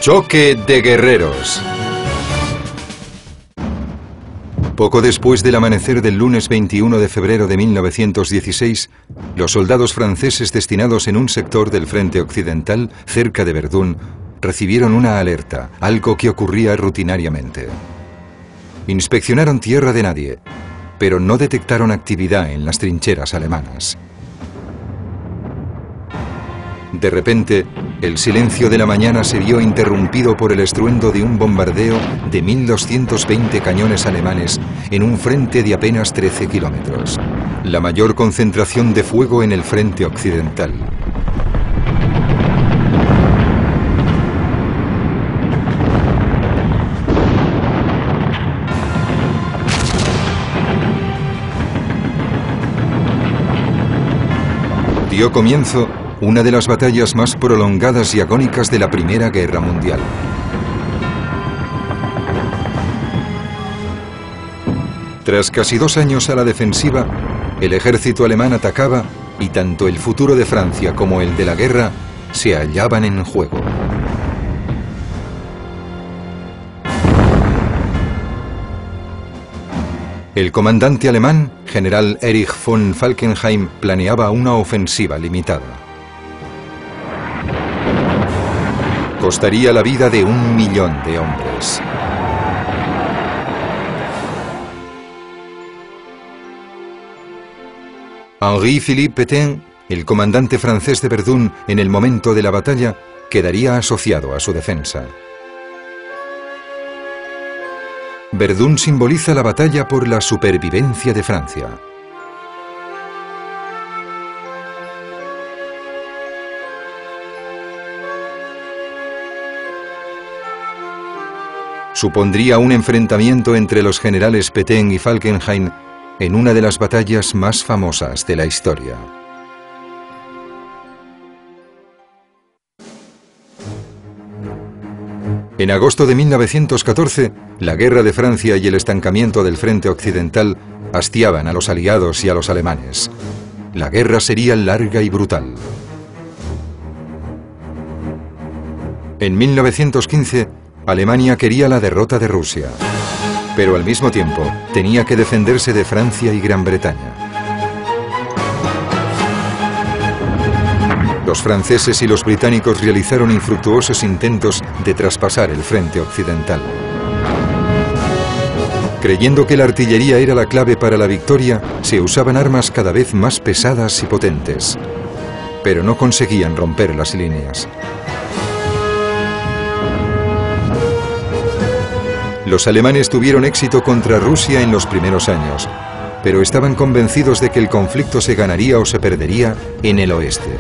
Choque de guerreros. Poco después del amanecer del lunes 21 de febrero de 1916, los soldados franceses destinados en un sector del frente occidental, cerca de Verdún, recibieron una alerta, algo que ocurría rutinariamente. Inspeccionaron tierra de nadie, pero no detectaron actividad en las trincheras alemanas. De repente, el silencio de la mañana se vio interrumpido por el estruendo de un bombardeo de 1220 cañones alemanes en un frente de apenas 13 kilómetros. La mayor concentración de fuego en el frente occidental. Dio comienzo una de las batallas más prolongadas y agónicas de la Primera Guerra Mundial. Tras casi 2 años a la defensiva, el ejército alemán atacaba y tanto el futuro de Francia como el de la guerra se hallaban en juego. El comandante alemán, general Erich von Falkenhayn, planeaba una ofensiva limitada. Costaría la vida de 1 millón de hombres. Henri-Philippe Pétain, el comandante francés de Verdún en el momento de la batalla, quedaría asociado a su defensa. Verdún simboliza la batalla por la supervivencia de Francia. Supondría un enfrentamiento entre los generales Pétain y Falkenhayn en una de las batallas más famosas de la historia. En agosto de 1914, la guerra de Francia y el estancamiento del frente occidental hastiaban a los aliados y a los alemanes. La guerra sería larga y brutal. En 1915, Alemania quería la derrota de Rusia, pero al mismo tiempo tenía que defenderse de Francia y Gran Bretaña. Los franceses y los británicos realizaron infructuosos intentos de traspasar el frente occidental. Creyendo que la artillería era la clave para la victoria, se usaban armas cada vez más pesadas y potentes, pero no conseguían romper las líneas. Los alemanes tuvieron éxito contra Rusia en los primeros años, pero estaban convencidos de que el conflicto se ganaría o se perdería en el oeste.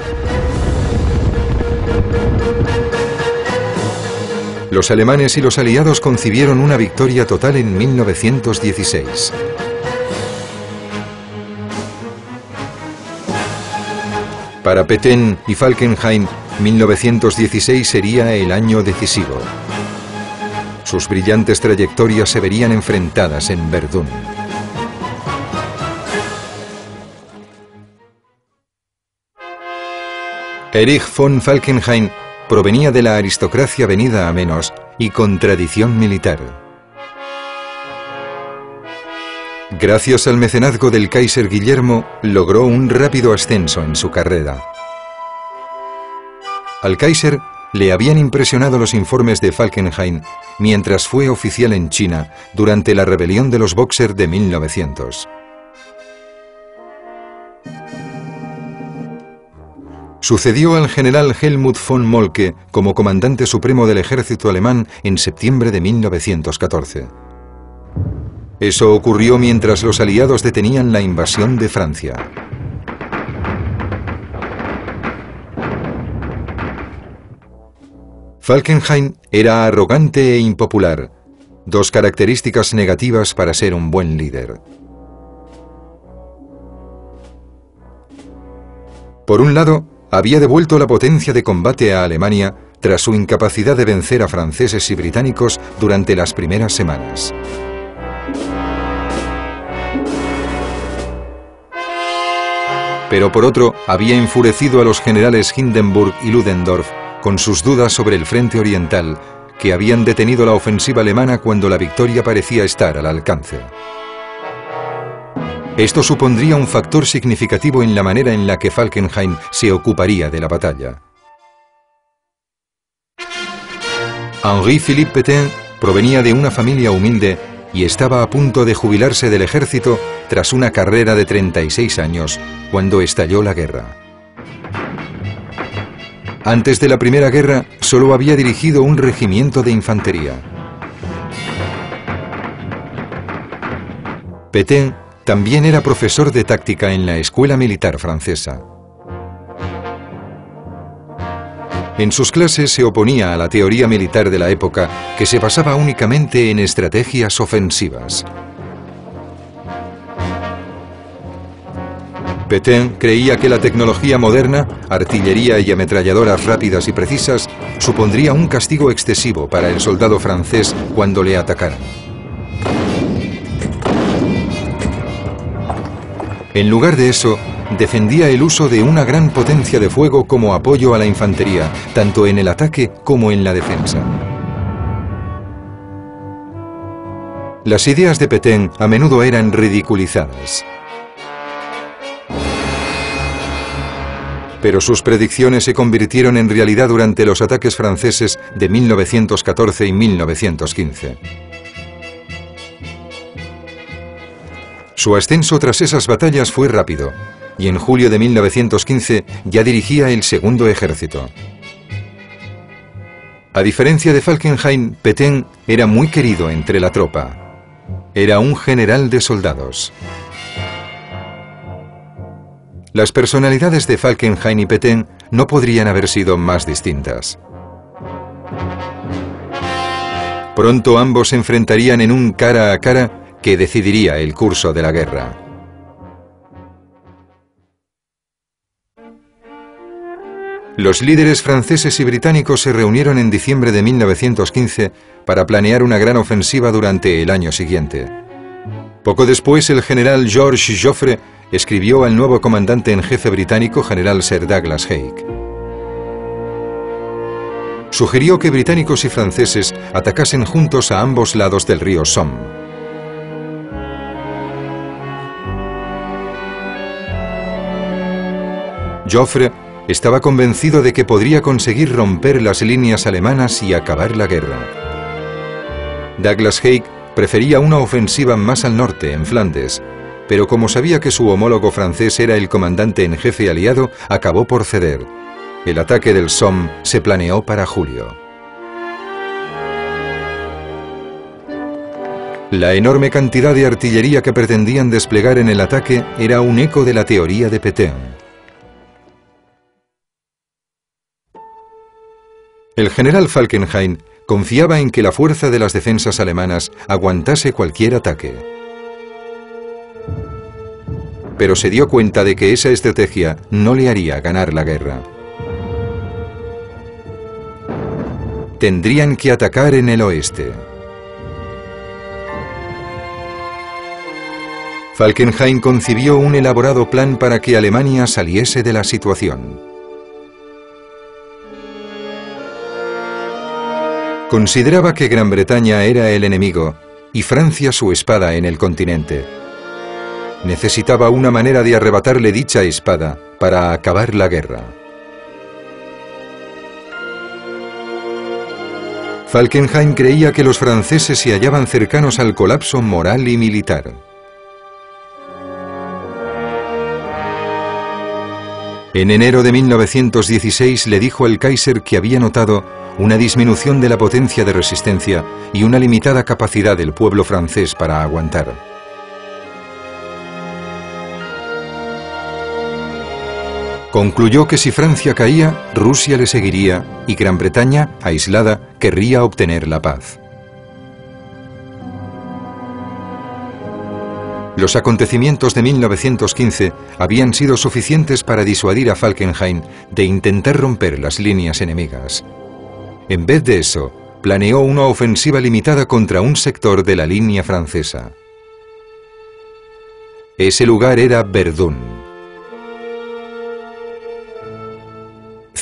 Los alemanes y los aliados concibieron una victoria total en 1916. Para Pétain y Falkenhayn, 1916 sería el año decisivo. Sus brillantes trayectorias se verían enfrentadas en Verdún. Erich von Falkenhayn provenía de la aristocracia venida a menos y con tradición militar. Gracias al mecenazgo del Kaiser Guillermo, logró un rápido ascenso en su carrera. Al Kaiser le habían impresionado los informes de Falkenhayn mientras fue oficial en China durante la rebelión de los Boxer de 1900. Sucedió al general Helmut von Moltke como comandante supremo del ejército alemán en septiembre de 1914. Eso ocurrió mientras los aliados detenían la invasión de Francia. Falkenhayn era arrogante e impopular, 2 características negativas para ser un buen líder. Por un lado, había devuelto la potencia de combate a Alemania tras su incapacidad de vencer a franceses y británicos durante las primeras semanas. Pero por otro, había enfurecido a los generales Hindenburg y Ludendorff con sus dudas sobre el frente oriental, que habían detenido la ofensiva alemana cuando la victoria parecía estar al alcance. Esto supondría un factor significativo en la manera en la que Falkenhayn se ocuparía de la batalla. Henri-Philippe Pétain provenía de una familia humilde y estaba a punto de jubilarse del ejército tras una carrera de 36 años, cuando estalló la guerra. Antes de la Primera Guerra, solo había dirigido un regimiento de infantería. Pétain también era profesor de táctica en la escuela militar francesa. En sus clases se oponía a la teoría militar de la época, que se basaba únicamente en estrategias ofensivas. Pétain creía que la tecnología moderna, artillería y ametralladoras rápidas y precisas, supondría un castigo excesivo para el soldado francés cuando le atacaran. En lugar de eso, defendía el uso de una gran potencia de fuego como apoyo a la infantería, tanto en el ataque como en la defensa. Las ideas de Pétain a menudo eran ridiculizadas. Pero sus predicciones se convirtieron en realidad durante los ataques franceses de 1914 y 1915. Su ascenso tras esas batallas fue rápido, y en julio de 1915 ya dirigía el segundo ejército. A diferencia de Falkenhayn, Pétain era muy querido entre la tropa. Era un general de soldados. Las personalidades de Falkenhayn y Pétain no podrían haber sido más distintas. Pronto ambos se enfrentarían en un cara a cara que decidiría el curso de la guerra. Los líderes franceses y británicos se reunieron en diciembre de 1915 para planear una gran ofensiva durante el año siguiente. Poco después, el general George Joffre escribió al nuevo comandante en jefe británico, general Sir Douglas Haig. Sugirió que británicos y franceses atacasen juntos a ambos lados del río Somme. Joffre estaba convencido de que podría conseguir romper las líneas alemanas y acabar la guerra. Douglas Haig prefería una ofensiva más al norte, en Flandes, pero como sabía que su homólogo francés era el comandante en jefe aliado, acabó por ceder. El ataque del Somme se planeó para julio. La enorme cantidad de artillería que pretendían desplegar en el ataque era un eco de la teoría de Pétain. El general Falkenhayn confiaba en que la fuerza de las defensas alemanas aguantase cualquier ataque. Pero se dio cuenta de que esa estrategia no le haría ganar la guerra. Tendrían que atacar en el oeste. Falkenhayn concibió un elaborado plan para que Alemania saliese de la situación. Consideraba que Gran Bretaña era el enemigo y Francia su espada en el continente. Necesitaba una manera de arrebatarle dicha espada para acabar la guerra. Falkenhayn creía que los franceses se hallaban cercanos al colapso moral y militar. En enero de 1916 le dijo al Kaiser que había notado una disminución de la potencia de resistencia y una limitada capacidad del pueblo francés para aguantar. Concluyó que si Francia caía, Rusia le seguiría y Gran Bretaña, aislada, querría obtener la paz. Los acontecimientos de 1915 habían sido suficientes para disuadir a Falkenhayn de intentar romper las líneas enemigas. En vez de eso, planeó una ofensiva limitada contra un sector de la línea francesa. Ese lugar era Verdún.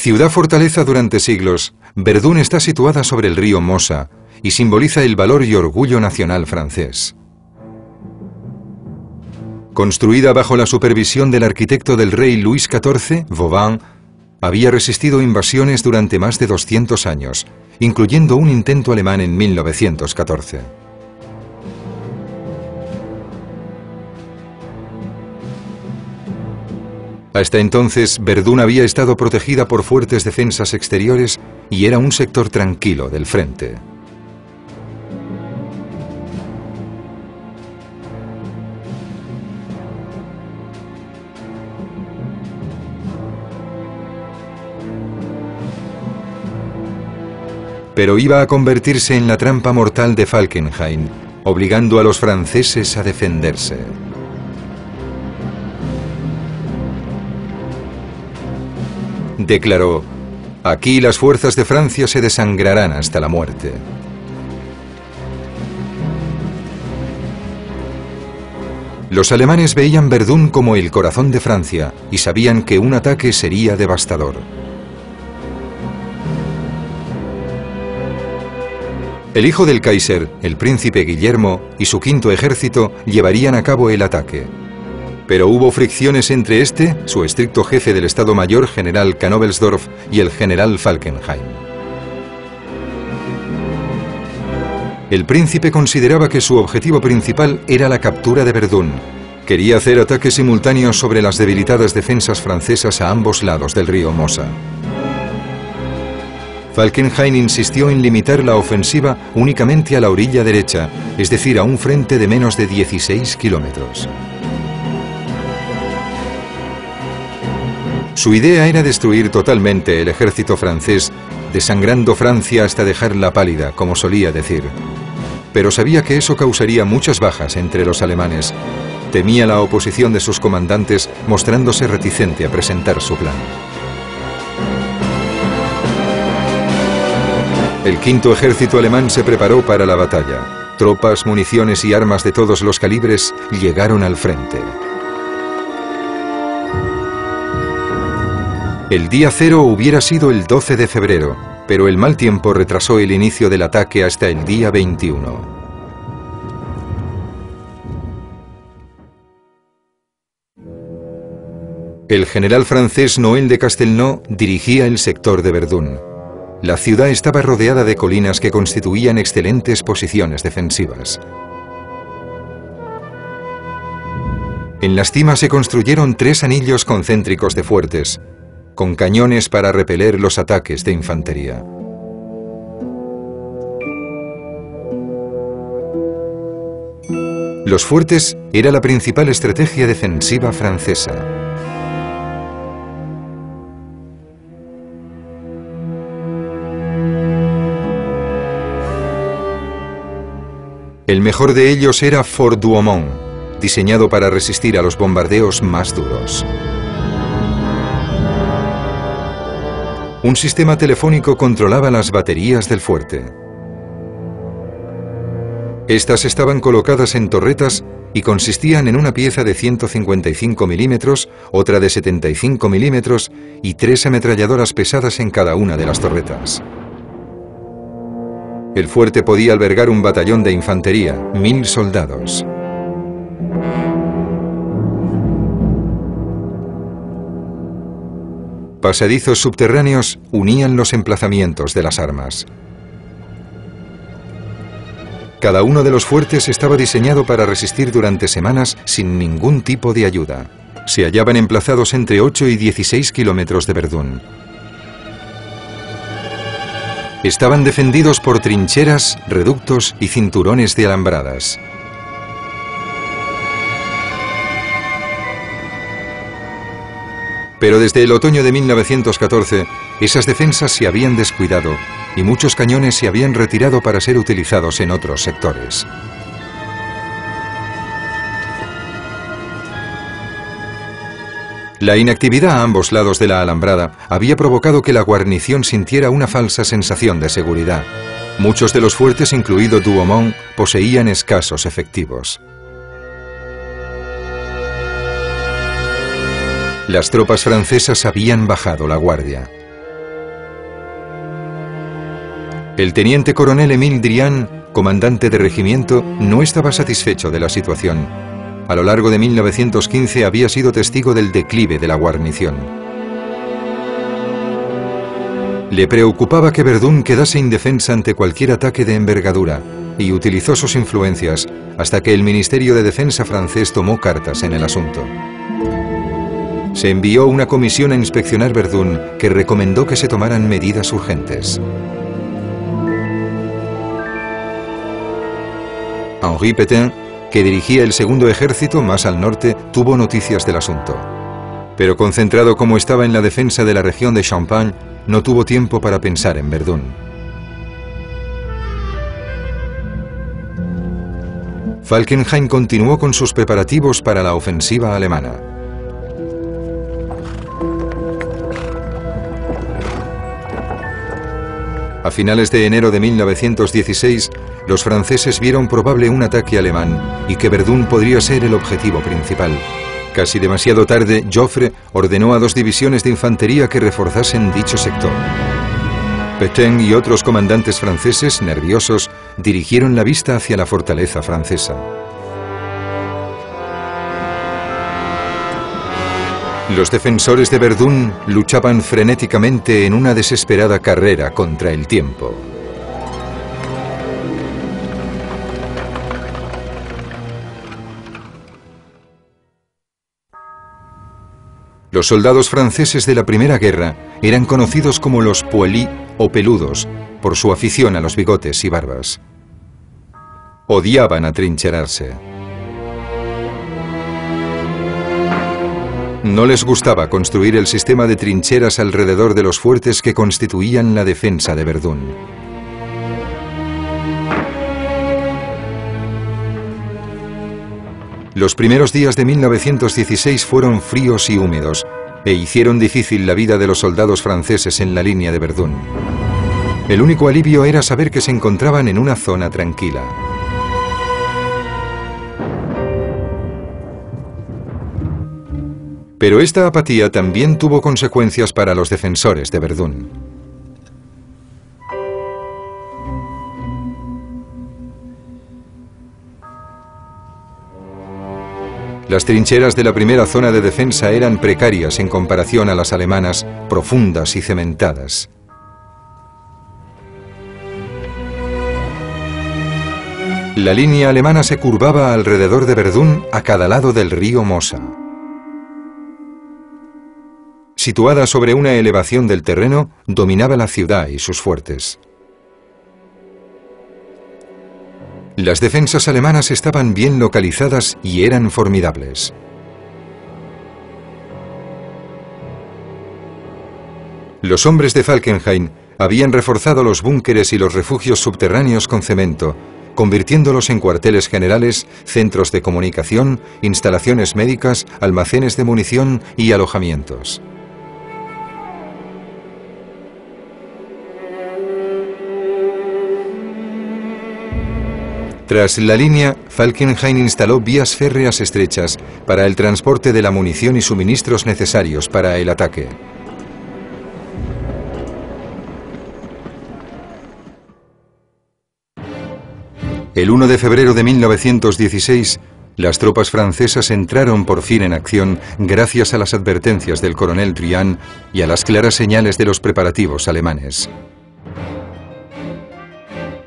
Ciudad fortaleza durante siglos, Verdún está situada sobre el río Mosa y simboliza el valor y orgullo nacional francés. Construida bajo la supervisión del arquitecto del rey Luis XIV, Vauban, había resistido invasiones durante más de 200 años, incluyendo un intento alemán en 1914. Hasta entonces, Verdún había estado protegida por fuertes defensas exteriores y era un sector tranquilo del frente. Pero iba a convertirse en la trampa mortal de Falkenhayn, obligando a los franceses a defenderse. Declaró: "Aquí las fuerzas de Francia se desangrarán hasta la muerte". Los alemanes veían Verdún como el corazón de Francia y sabían que un ataque sería devastador. El hijo del Kaiser, el príncipe Guillermo, y su quinto ejército llevarían a cabo el ataque. Pero hubo fricciones entre este, su estricto jefe del Estado Mayor, general Knobelsdorff, y el general Falkenhayn. El príncipe consideraba que su objetivo principal era la captura de Verdún. Quería hacer ataques simultáneos sobre las debilitadas defensas francesas a ambos lados del río Mosa. Falkenhayn insistió en limitar la ofensiva únicamente a la orilla derecha, es decir, a un frente de menos de 16 kilómetros. Su idea era destruir totalmente el ejército francés, desangrando Francia hasta dejarla pálida, como solía decir. Pero sabía que eso causaría muchas bajas entre los alemanes. Temía la oposición de sus comandantes, mostrándose reticente a presentar su plan. El quinto ejército alemán se preparó para la batalla. Tropas, municiones y armas de todos los calibres llegaron al frente. El día cero hubiera sido el 12 de febrero, pero el mal tiempo retrasó el inicio del ataque hasta el día 21. El general francés Noël de Castelnau dirigía el sector de Verdún. La ciudad estaba rodeada de colinas que constituían excelentes posiciones defensivas. En las cimas se construyeron 3 anillos concéntricos de fuertes, con cañones para repeler los ataques de infantería. Los fuertes era la principal estrategia defensiva francesa. El mejor de ellos era Fort Douaumont, diseñado para resistir a los bombardeos más duros. Un sistema telefónico controlaba las baterías del fuerte. Estas estaban colocadas en torretas y consistían en una pieza de 155 milímetros, otra de 75 milímetros y 3 ametralladoras pesadas en cada una de las torretas. El fuerte podía albergar un batallón de infantería, 1000 soldados. Pasadizos subterráneos unían los emplazamientos de las armas. Cada uno de los fuertes estaba diseñado para resistir durante semanas sin ningún tipo de ayuda. Se hallaban emplazados entre 8 y 16 kilómetros de Verdún. Estaban defendidos por trincheras, reductos y cinturones de alambradas. Pero desde el otoño de 1914, esas defensas se habían descuidado y muchos cañones se habían retirado para ser utilizados en otros sectores. La inactividad a ambos lados de la alambrada había provocado que la guarnición sintiera una falsa sensación de seguridad. Muchos de los fuertes, incluido Douaumont, poseían escasos efectivos. Las tropas francesas habían bajado la guardia. El teniente coronel Émile Drian, comandante de regimiento, no estaba satisfecho de la situación. A lo largo de 1915 había sido testigo del declive de la guarnición. Le preocupaba que Verdún quedase indefensa ante cualquier ataque de envergadura y utilizó sus influencias hasta que el Ministerio de Defensa francés tomó cartas en el asunto. Se envió una comisión a inspeccionar Verdún que recomendó que se tomaran medidas urgentes. Henri Pétain, que dirigía el segundo ejército más al norte, tuvo noticias del asunto. Pero concentrado como estaba en la defensa de la región de Champagne, no tuvo tiempo para pensar en Verdún. Falkenhayn continuó con sus preparativos para la ofensiva alemana. A finales de enero de 1916, los franceses vieron probable un ataque alemán y que Verdún podría ser el objetivo principal. Casi demasiado tarde, Joffre ordenó a 2 divisiones de infantería que reforzasen dicho sector. Pétain y otros comandantes franceses, nerviosos, dirigieron la vista hacia la fortaleza francesa. Los defensores de Verdún luchaban frenéticamente en una desesperada carrera contra el tiempo. Los soldados franceses de la Primera Guerra eran conocidos como los poilus o peludos, por su afición a los bigotes y barbas. Odiaban atrincherarse. No les gustaba construir el sistema de trincheras alrededor de los fuertes que constituían la defensa de Verdún. Los primeros días de 1916 fueron fríos y húmedos e hicieron difícil la vida de los soldados franceses en la línea de Verdún. El único alivio era saber que se encontraban en una zona tranquila. Pero esta apatía también tuvo consecuencias para los defensores de Verdún. Las trincheras de la primera zona de defensa eran precarias en comparación a las alemanas, profundas y cementadas. La línea alemana se curvaba alrededor de Verdún a cada lado del río Mosa. Situada sobre una elevación del terreno, dominaba la ciudad y sus fuertes. Las defensas alemanas estaban bien localizadas y eran formidables. Los hombres de Falkenhayn habían reforzado los búnkeres y los refugios subterráneos con cemento, convirtiéndolos en cuarteles generales, centros de comunicación, instalaciones médicas, almacenes de munición y alojamientos. Tras la línea, Falkenhayn instaló vías férreas estrechas para el transporte de la munición y suministros necesarios para el ataque. El 1 de febrero de 1916, las tropas francesas entraron por fin en acción gracias a las advertencias del coronel Drian y a las claras señales de los preparativos alemanes.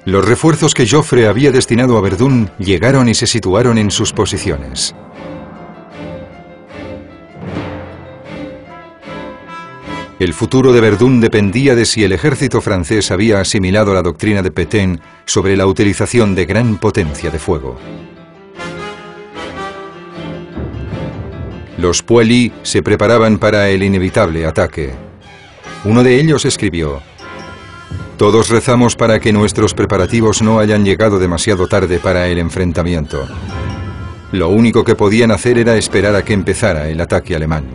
Los refuerzos que Joffre había destinado a Verdún llegaron y se situaron en sus posiciones. El futuro de Verdún dependía de si el ejército francés había asimilado la doctrina de Pétain sobre la utilización de gran potencia de fuego. Los poilus se preparaban para el inevitable ataque. Uno de ellos escribió: "Todos rezamos para que nuestros preparativos no hayan llegado demasiado tarde para el enfrentamiento. Lo único que podían hacer era esperar a que empezara el ataque alemán".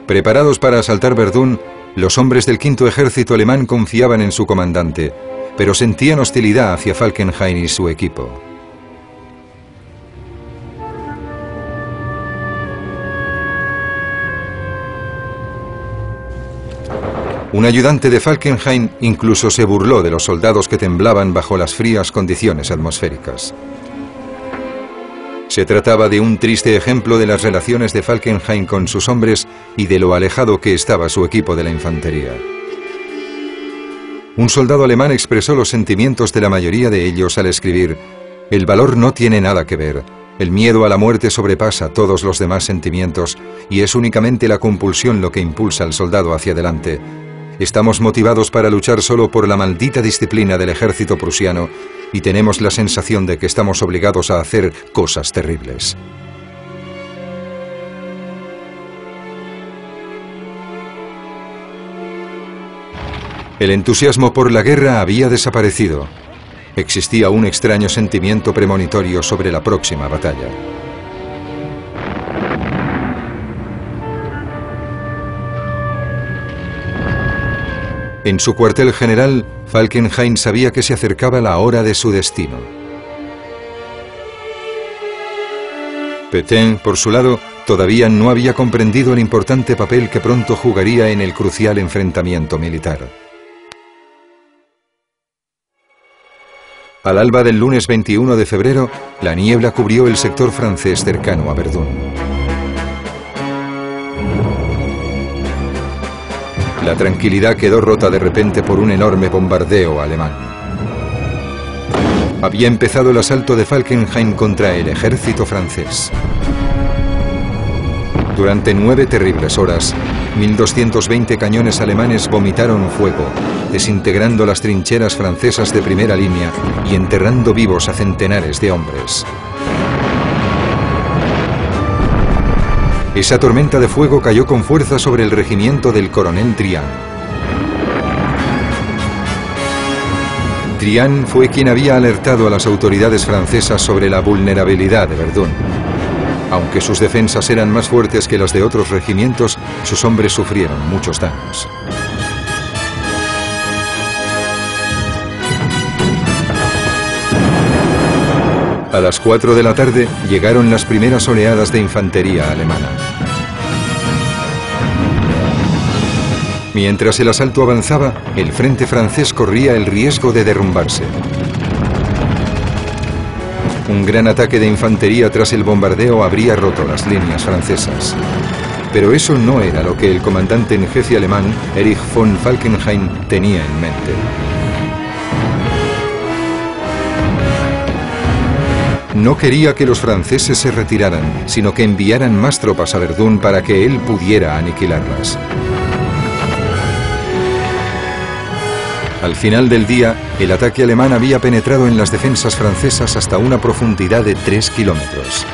Preparados para asaltar Verdún, los hombres del quinto ejército alemán confiaban en su comandante, pero sentían hostilidad hacia Falkenhayn y su equipo. Un ayudante de Falkenhayn incluso se burló de los soldados que temblaban bajo las frías condiciones atmosféricas. Se trataba de un triste ejemplo de las relaciones de Falkenhayn con sus hombres y de lo alejado que estaba su equipo de la infantería. Un soldado alemán expresó los sentimientos de la mayoría de ellos al escribir: «El valor no tiene nada que ver. El miedo a la muerte sobrepasa todos los demás sentimientos y es únicamente la compulsión lo que impulsa al soldado hacia adelante. Estamos motivados para luchar solo por la maldita disciplina del ejército prusiano y tenemos la sensación de que estamos obligados a hacer cosas terribles». El entusiasmo por la guerra había desaparecido. Existía un extraño sentimiento premonitorio sobre la próxima batalla. En su cuartel general, Falkenhayn sabía que se acercaba la hora de su destino. Pétain, por su lado, todavía no había comprendido el importante papel que pronto jugaría en el crucial enfrentamiento militar. Al alba del lunes 21 de febrero, la niebla cubrió el sector francés cercano a Verdún. La tranquilidad quedó rota de repente por un enorme bombardeo alemán. Había empezado el asalto de Falkenhayn contra el ejército francés. Durante 9 terribles horas, 1220 cañones alemanes vomitaron fuego, desintegrando las trincheras francesas de primera línea y enterrando vivos a centenares de hombres. Esa tormenta de fuego cayó con fuerza sobre el regimiento del coronel Drian. Drian fue quien había alertado a las autoridades francesas sobre la vulnerabilidad de Verdún. Aunque sus defensas eran más fuertes que las de otros regimientos, sus hombres sufrieron muchos daños. A las 4 de la tarde llegaron las primeras oleadas de infantería alemana. Mientras el asalto avanzaba, el frente francés corría el riesgo de derrumbarse. Un gran ataque de infantería tras el bombardeo habría roto las líneas francesas. Pero eso no era lo que el comandante en jefe alemán, Erich von Falkenhayn, tenía en mente. No quería que los franceses se retiraran, sino que enviaran más tropas a Verdún para que él pudiera aniquilarlas. Al final del día, el ataque alemán había penetrado en las defensas francesas hasta una profundidad de 3 kilómetros.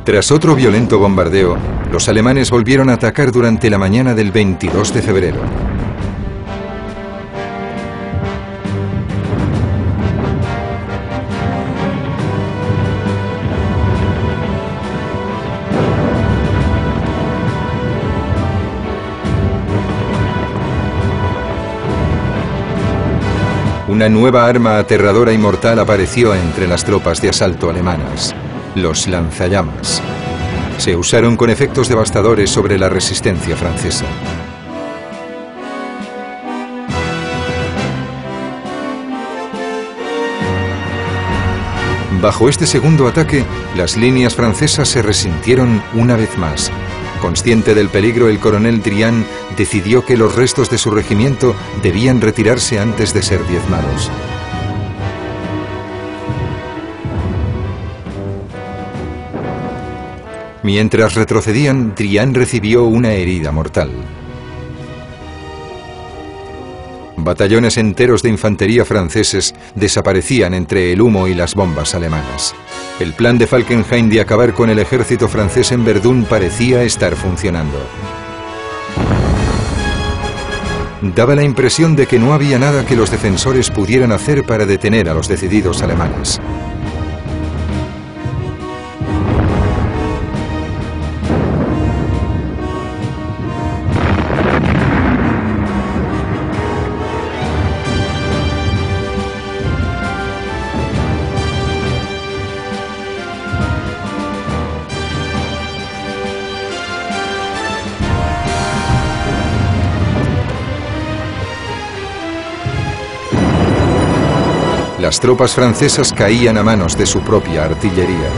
Tras otro violento bombardeo, los alemanes volvieron a atacar durante la mañana del 22 de febrero. Una nueva arma aterradora y mortal apareció entre las tropas de asalto alemanas: los lanzallamas. Se usaron con efectos devastadores sobre la resistencia francesa. Bajo este segundo ataque, las líneas francesas se resintieron una vez más. Consciente del peligro, el coronel Drian decidió que los restos de su regimiento debían retirarse antes de ser diezmados. Mientras retrocedían, Drian recibió una herida mortal. Batallones enteros de infantería franceses desaparecían entre el humo y las bombas alemanas. El plan de Falkenhayn de acabar con el ejército francés en Verdún parecía estar funcionando. Daba la impresión de que no había nada que los defensores pudieran hacer para detener a los decididos alemanes. Las tropas francesas caían a manos de su propia artillería.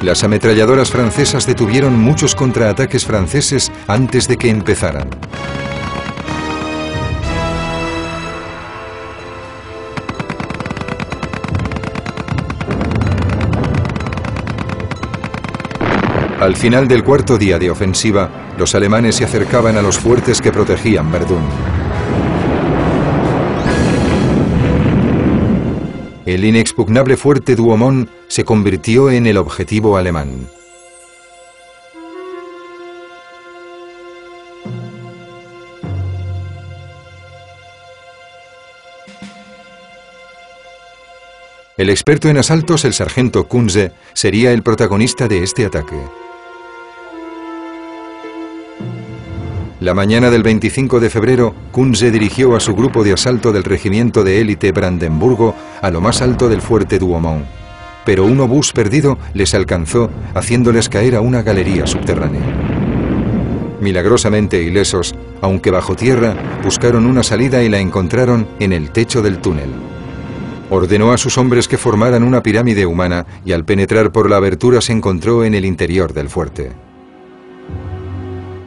Las ametralladoras francesas detuvieron muchos contraataques franceses antes de que empezaran. Al final del cuarto día de ofensiva, los alemanes se acercaban a los fuertes que protegían Verdún. El inexpugnable fuerte Douaumont se convirtió en el objetivo alemán. El experto en asaltos, el sargento Kunze, sería el protagonista de este ataque. La mañana del 25 de febrero, Kunze dirigió a su grupo de asalto del regimiento de élite Brandenburgo a lo más alto del fuerte Douaumont. Pero un obús perdido les alcanzó, haciéndoles caer a una galería subterránea. Milagrosamente ilesos, aunque bajo tierra, buscaron una salida y la encontraron en el techo del túnel. Ordenó a sus hombres que formaran una pirámide humana y al penetrar por la abertura se encontró en el interior del fuerte.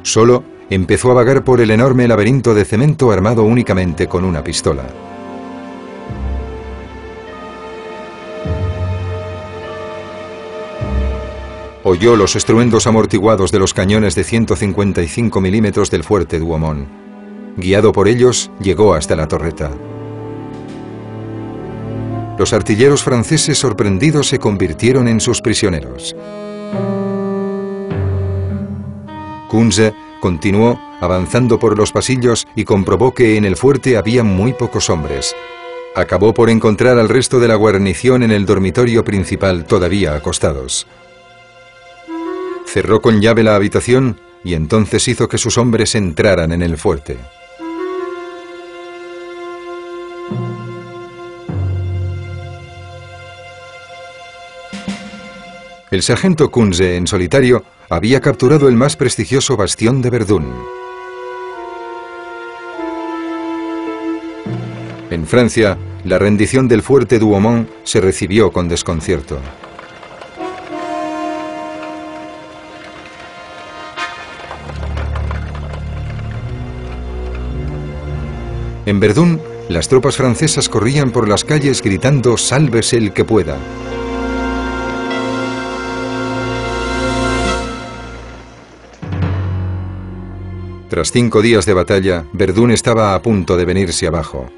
Solo empezó a vagar por el enorme laberinto de cemento armado únicamente con una pistola. Oyó los estruendos amortiguados de los cañones de 155 milímetros del fuerte Douaumont. Guiado por ellos, llegó hasta la torreta. Los artilleros franceses sorprendidos se convirtieron en sus prisioneros. Kunze continuó avanzando por los pasillos y comprobó que en el fuerte había muy pocos hombres. Acabó por encontrar al resto de la guarnición en el dormitorio principal todavía acostados. Cerró con llave la habitación y entonces hizo que sus hombres entraran en el fuerte. El sargento Kunze, en solitario, había capturado el más prestigioso bastión de Verdún. En Francia, la rendición del fuerte Douaumont se recibió con desconcierto. En Verdún, las tropas francesas corrían por las calles gritando «Sálvese el que pueda». Tras 5 días de batalla, Verdún estaba a punto de venirse abajo.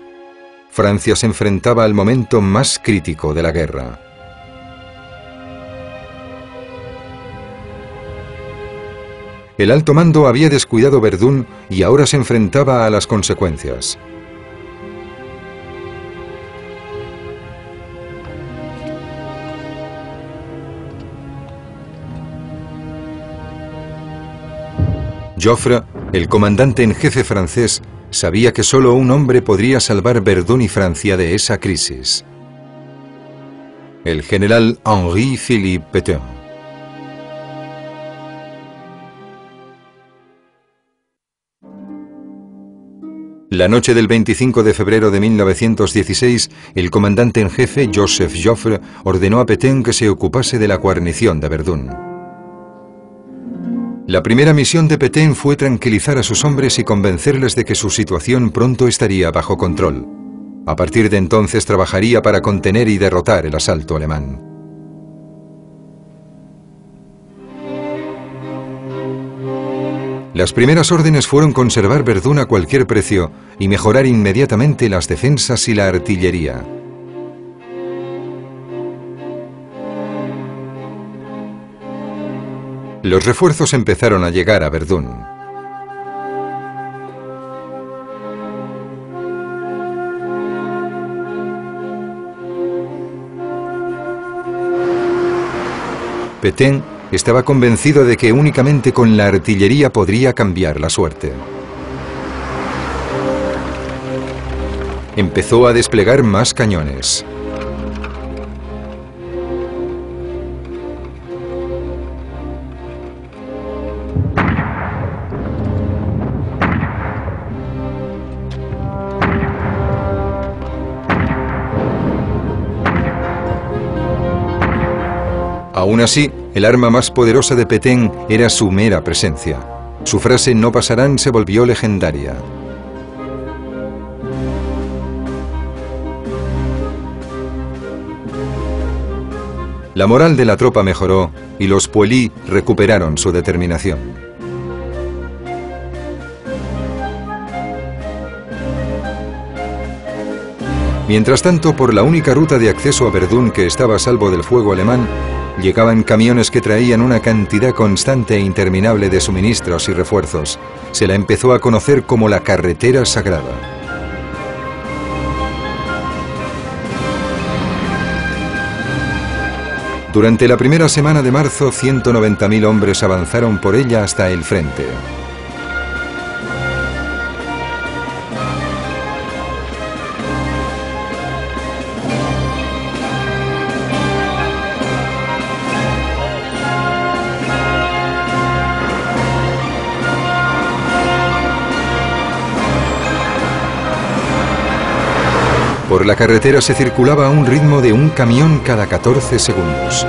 Francia se enfrentaba al momento más crítico de la guerra. El alto mando había descuidado Verdún y ahora se enfrentaba a las consecuencias. Joffre, el comandante en jefe francés, sabía que solo un hombre podría salvar Verdún y Francia de esa crisis. El general Henri-Philippe Pétain. La noche del 25 de febrero de 1916, el comandante en jefe, Joseph Joffre, ordenó a Pétain que se ocupase de la guarnición de Verdún. La primera misión de Pétain fue tranquilizar a sus hombres y convencerles de que su situación pronto estaría bajo control. A partir de entonces trabajaría para contener y derrotar el asalto alemán. Las primeras órdenes fueron conservar Verdún a cualquier precio y mejorar inmediatamente las defensas y la artillería. Los refuerzos empezaron a llegar a Verdún. Pétain estaba convencido de que únicamente con la artillería podría cambiar la suerte. Empezó a desplegar más cañones. Aún así, el arma más poderosa de Pétain era su mera presencia. Su frase "no pasarán" se volvió legendaria. La moral de la tropa mejoró y los Poilus recuperaron su determinación. Mientras tanto, por la única ruta de acceso a Verdún que estaba a salvo del fuego alemán, llegaban camiones que traían una cantidad constante e interminable de suministros y refuerzos. Se la empezó a conocer como la carretera sagrada. Durante la primera semana de marzo, 190.000 hombres avanzaron por ella hasta el frente. Por la carretera se circulaba a un ritmo de un camión cada 14 segundos.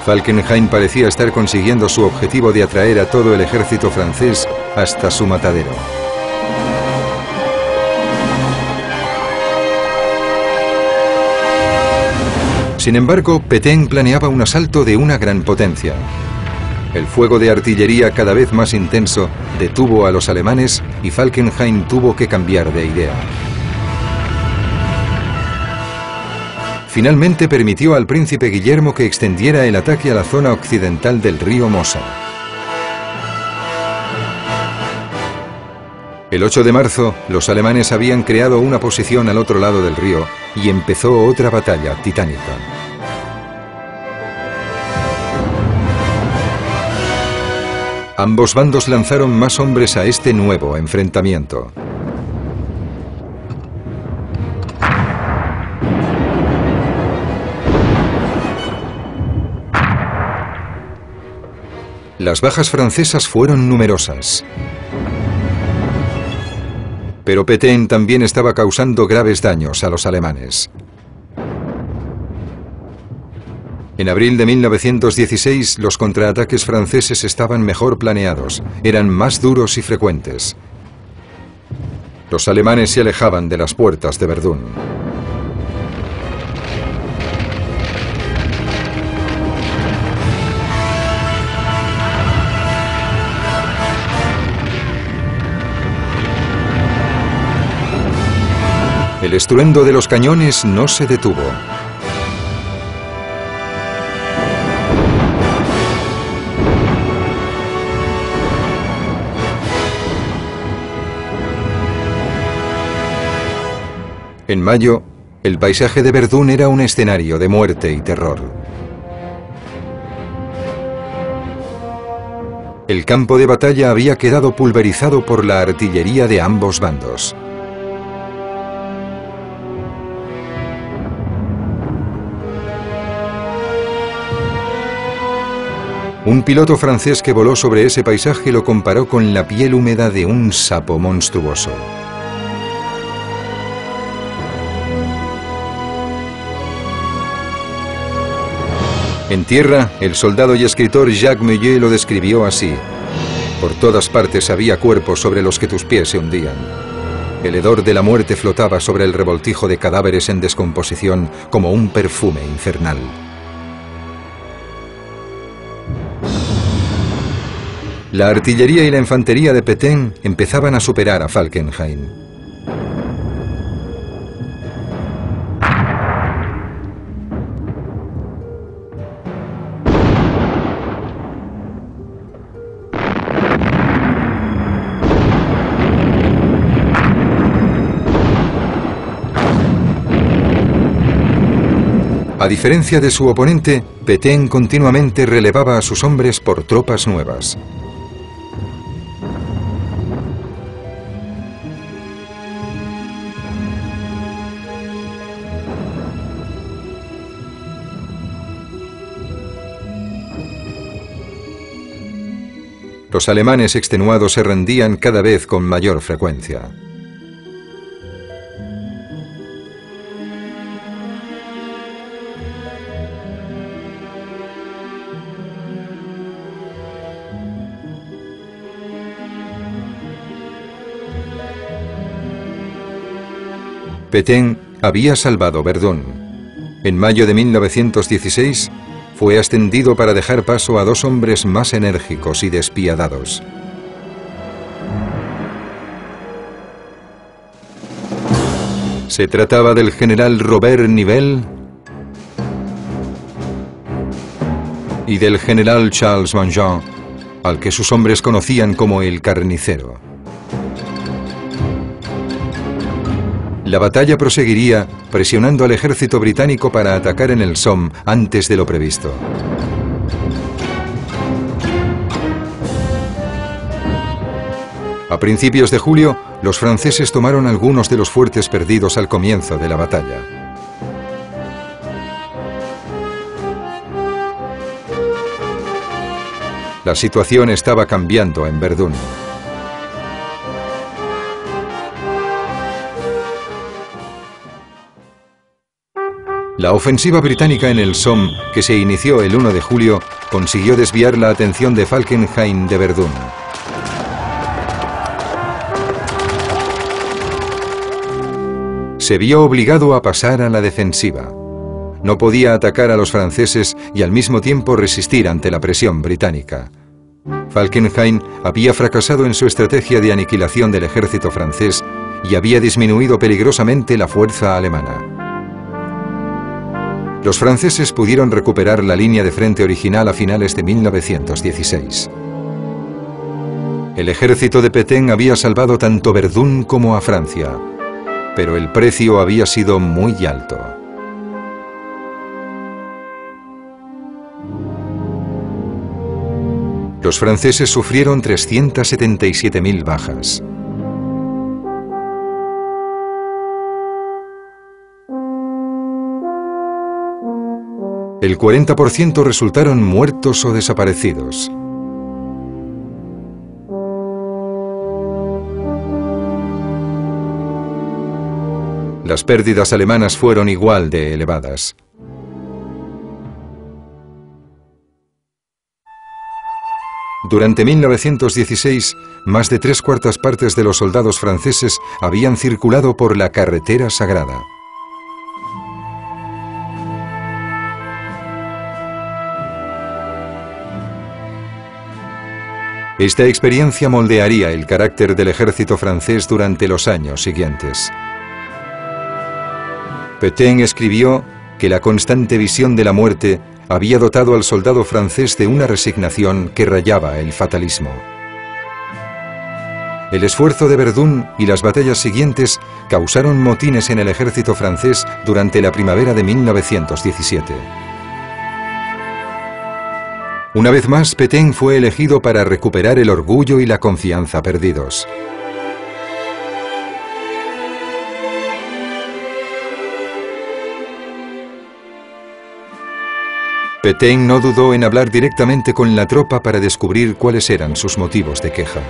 Falkenhayn parecía estar consiguiendo su objetivo de atraer a todo el ejército francés hasta su matadero. Sin embargo, Pétain planeaba un asalto de una gran potencia. El fuego de artillería cada vez más intenso detuvo a los alemanes y Falkenhayn tuvo que cambiar de idea. Finalmente permitió al príncipe Guillermo que extendiera el ataque a la zona occidental del río Mosa. El 8 de marzo, los alemanes habían creado una posición al otro lado del río y empezó otra batalla titánica. Ambos bandos lanzaron más hombres a este nuevo enfrentamiento. Las bajas francesas fueron numerosas. Pero Pétain también estaba causando graves daños a los alemanes. En abril de 1916, los contraataques franceses estaban mejor planeados, eran más duros y frecuentes. Los alemanes se alejaban de las puertas de Verdún. El estruendo de los cañones no se detuvo. En mayo, el paisaje de Verdún era un escenario de muerte y terror. El campo de batalla había quedado pulverizado por la artillería de ambos bandos. Un piloto francés que voló sobre ese paisaje lo comparó con la piel húmeda de un sapo monstruoso. En tierra, el soldado y escritor Jacques Millet lo describió así: por todas partes había cuerpos sobre los que tus pies se hundían. El hedor de la muerte flotaba sobre el revoltijo de cadáveres en descomposición como un perfume infernal. La artillería y la infantería de Pétain empezaban a superar a Falkenhayn. A diferencia de su oponente, Pétain continuamente relevaba a sus hombres por tropas nuevas. Los alemanes extenuados se rendían cada vez con mayor frecuencia. Pétain había salvado Verdún. En mayo de 1916 fue ascendido para dejar paso a dos hombres más enérgicos y despiadados. Se trataba del general Robert Nivelle y del general Charles Mangin, al que sus hombres conocían como el Carnicero. La batalla proseguiría presionando al ejército británico para atacar en el Somme antes de lo previsto. A principios de julio, los franceses tomaron algunos de los fuertes perdidos al comienzo de la batalla. La situación estaba cambiando en Verdún. La ofensiva británica en el Somme, que se inició el 1 de julio, consiguió desviar la atención de Falkenhayn de Verdún. Se vio obligado a pasar a la defensiva. No podía atacar a los franceses y al mismo tiempo resistir ante la presión británica. Falkenhayn había fracasado en su estrategia de aniquilación del ejército francés y había disminuido peligrosamente la fuerza alemana. Los franceses pudieron recuperar la línea de frente original a finales de 1916. El ejército de Pétain había salvado tanto Verdún como a Francia, pero el precio había sido muy alto. Los franceses sufrieron 377.000 bajas. El 40% resultaron muertos o desaparecidos. Las pérdidas alemanas fueron igual de elevadas. Durante 1916, más de 3/4 partes de los soldados franceses habían circulado por la carretera sagrada. Esta experiencia moldearía el carácter del ejército francés durante los años siguientes. Pétain escribió que la constante visión de la muerte había dotado al soldado francés de una resignación que rayaba el fatalismo. El esfuerzo de Verdún y las batallas siguientes causaron motines en el ejército francés durante la primavera de 1917. Una vez más, Pétain fue elegido para recuperar el orgullo y la confianza perdidos. Pétain no dudó en hablar directamente con la tropa para descubrir cuáles eran sus motivos de queja.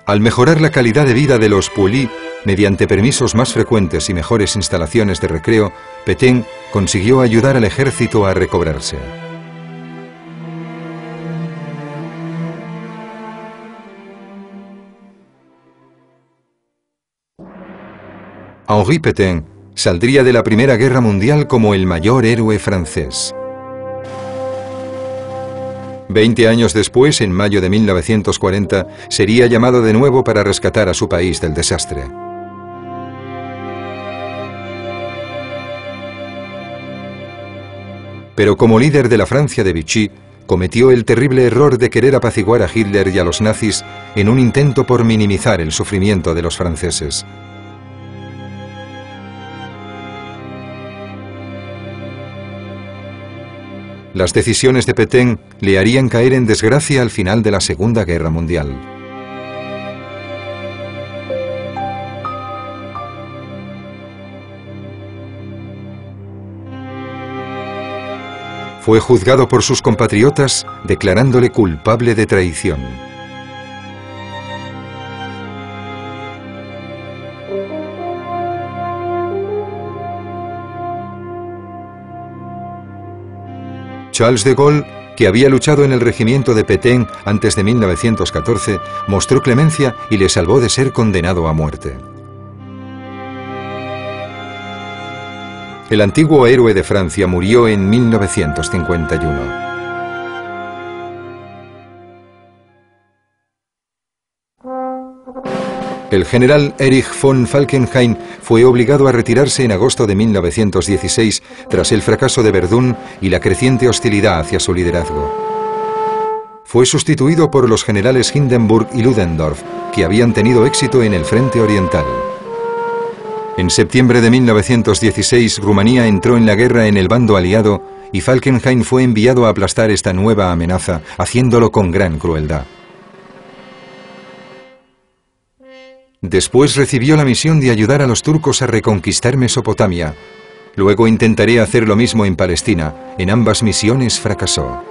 Al mejorar la calidad de vida de los poilus, mediante permisos más frecuentes y mejores instalaciones de recreo, Pétain consiguió ayudar al ejército a recobrarse. Henri Pétain saldría de la Primera Guerra Mundial como el mayor héroe francés. 20 años después, en mayo de 1940, sería llamado de nuevo para rescatar a su país del desastre. Pero como líder de la Francia de Vichy, cometió el terrible error de querer apaciguar a Hitler y a los nazis en un intento por minimizar el sufrimiento de los franceses. Las decisiones de Pétain le harían caer en desgracia al final de la Segunda Guerra Mundial. Fue juzgado por sus compatriotas, declarándole culpable de traición. Charles de Gaulle, que había luchado en el regimiento de Pétain antes de 1914, mostró clemencia y le salvó de ser condenado a muerte. El antiguo héroe de Francia murió en 1951. El general Erich von Falkenhayn fue obligado a retirarse en agosto de 1916 tras el fracaso de Verdún y la creciente hostilidad hacia su liderazgo. Fue sustituido por los generales Hindenburg y Ludendorff, que habían tenido éxito en el frente oriental. En septiembre de 1916, Rumanía entró en la guerra en el bando aliado y Falkenhayn fue enviado a aplastar esta nueva amenaza, haciéndolo con gran crueldad. Después recibió la misión de ayudar a los turcos a reconquistar Mesopotamia. Luego intentaría hacer lo mismo en Palestina. En ambas misiones fracasó.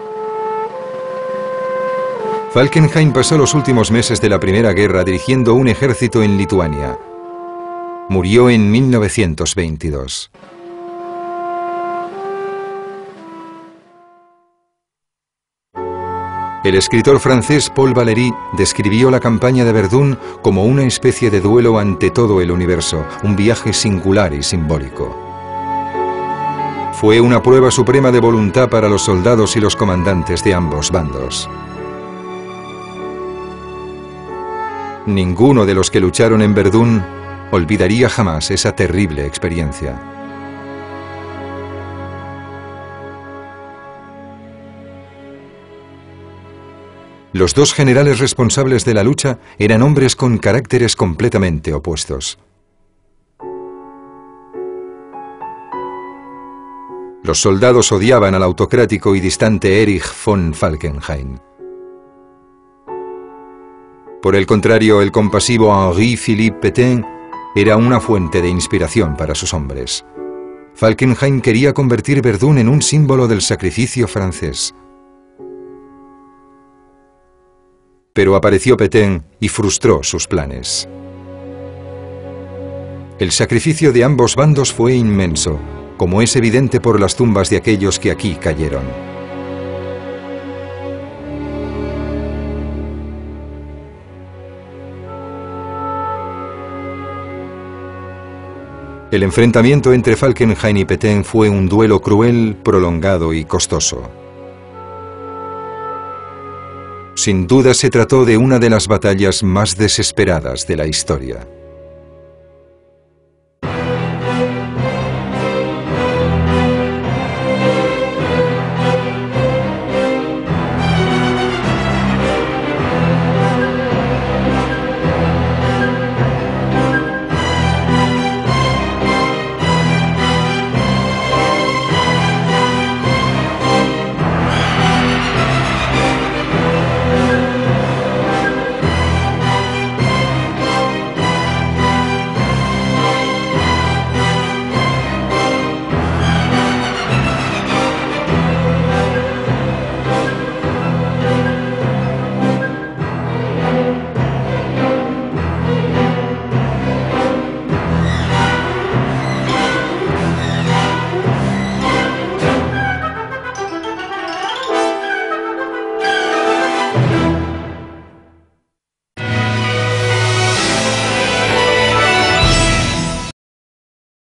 Falkenhayn pasó los últimos meses de la Primera Guerra dirigiendo un ejército en Lituania. Murió en 1922. El escritor francés Paul Valéry describió la campaña de Verdún como una especie de duelo ante todo el universo, un viaje singular y simbólico. Fue una prueba suprema de voluntad para los soldados y los comandantes de ambos bandos. Ninguno de los que lucharon en Verdún olvidaría jamás esa terrible experiencia. Los dos generales responsables de la lucha eran hombres con caracteres completamente opuestos. Los soldados odiaban al autocrático y distante Erich von Falkenhayn. Por el contrario, el compasivo Henri-Philippe Pétain era una fuente de inspiración para sus hombres. Falkenhayn quería convertir Verdún en un símbolo del sacrificio francés. Pero apareció Pétain y frustró sus planes. El sacrificio de ambos bandos fue inmenso, como es evidente por las tumbas de aquellos que aquí cayeron. El enfrentamiento entre Falkenhayn y Pétain fue un duelo cruel, prolongado y costoso. Sin duda se trató de una de las batallas más desesperadas de la historia.